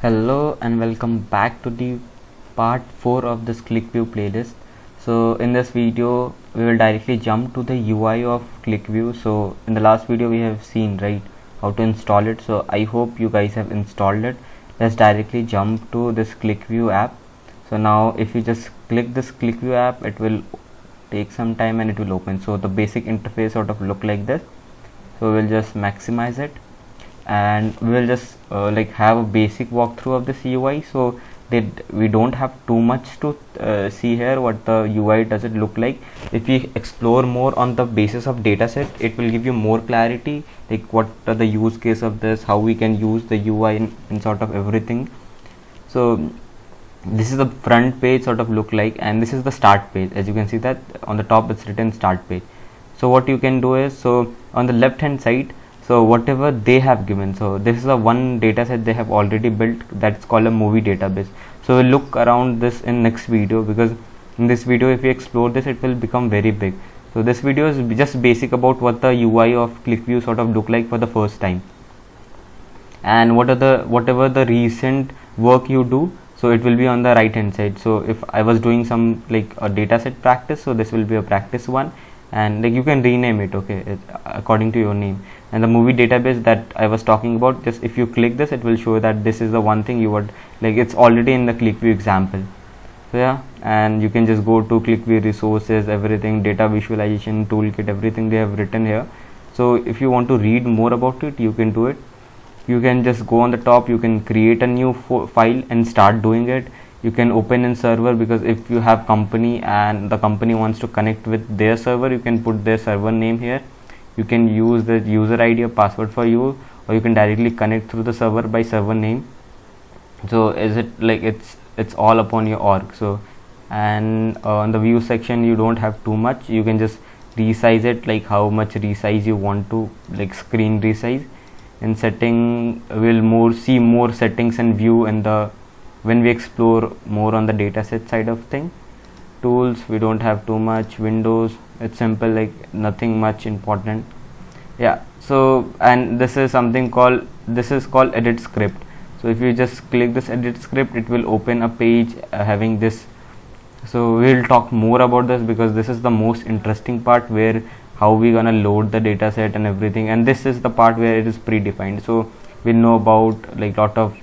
Hello and welcome back to the part 4 of this QlikView playlist. So in this video we will directly jump to the UI of QlikView. So in the last video we have seen how to install it. So I hope you guys have installed it. Let's directly jump to this QlikView app. So now if you just click this QlikView app, it will take some time and it will open. So the basic interface sort of look like this. So we'll just maximize it and we will just have a basic walkthrough of this UI, so that we don't have too much to see here what the UI does it look like. If we explore more on the basis of dataset, it will give you more clarity, like what are the use case of this, how we can use the UI in sort of everything. So this is the front page sort of look like, and this is the start page. As you can see that on the top it's written start page. So what you can do is, so on the left hand side, so whatever they have given, so this is the one data set they have already built, that's called a movie database. So we'll look around this in next video, because in this video if we explore this it will become very big. So this video is just basic about what the UI of QlikView sort of look like for the first time, and whatever the recent work you do, so it will be on the right hand side. So if I was doing some like a dataset practice, so this will be a practice one, and like you can rename it according to your name. And the movie database that I was talking about, just if you click this, it will show that this is the one thing you would like, it's already in the QlikView example. So yeah, and you can just go to QlikView resources, everything, data visualization toolkit, everything they have written here. So if you want to read more about it, you can do it. You can just go on the top, you can create a new file and start doing it. You can open in server, because if you have company and the company wants to connect with their server, you can put their server name here. You can use the user ID or password for you, or you can directly connect through the server by server name. So is it like it's all upon your org. So and on the view section you don't have too much, you can just resize it, like how much resize you want to, like screen resize. In setting we'll see more settings and view in the when we explore more on the dataset side of thing. Tools we don't have too much. Windows, it's simple, like nothing much important. Yeah, so and this is called edit script. So if you just click this edit script, it will open a page having this. So we'll talk more about this, because this is the most interesting part, where how we gonna load the dataset and everything, and this is the part where it is predefined. So we'll know about like lot of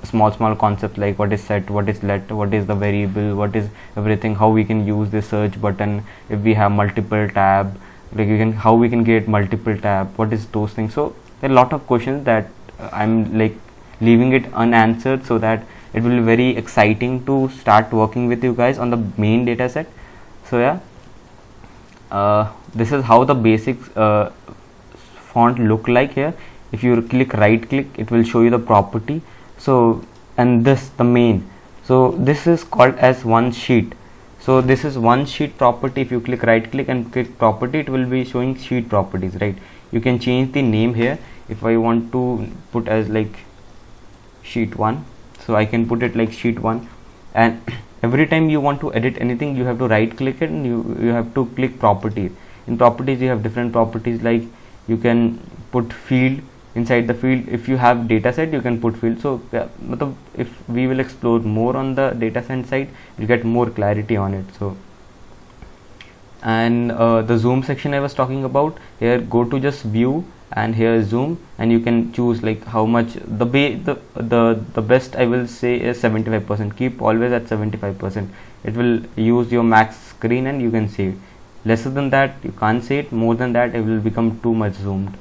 small concepts, like what is set, what is let, what is the variable, what is everything, how we can use the search button if we have multiple tab, like how we can get multiple tab, what is those things. So there are a lot of questions that I'm like leaving it unanswered, so that it will be very exciting to start working with you guys on the main data set. So yeah, this is how the basic font look like here. If you right click, it will show you the property. So and this the main, so this is called as one sheet. So this is one sheet property. If you right click and click property, it will be showing sheet properties, right? You can change the name here. If I want to put as like sheet 1, so I can put it like sheet 1, and every time you want to edit anything, you have to right click it and you have to click properties. In properties you have different properties, like you can put field. Inside the field, if you have dataset, you can put field. So if we will explore more on the dataset side, we'll get more clarity on it. So and the zoom section I was talking about, here go to just view, and here is zoom, and you can choose like how much. The best I will say is 75%. Keep always at 75%. It will use your max screen and you can save. Lesser than that you can't see it, more than that it will become too much zoomed.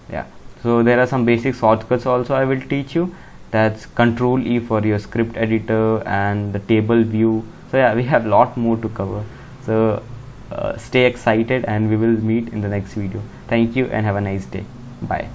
Yeah, so there are some basic shortcuts also I will teach you. That's Control E for your script editor and the table view. So yeah, we have lot more to cover. So stay excited, and we will meet in the next video. Thank you and have a nice day. Bye.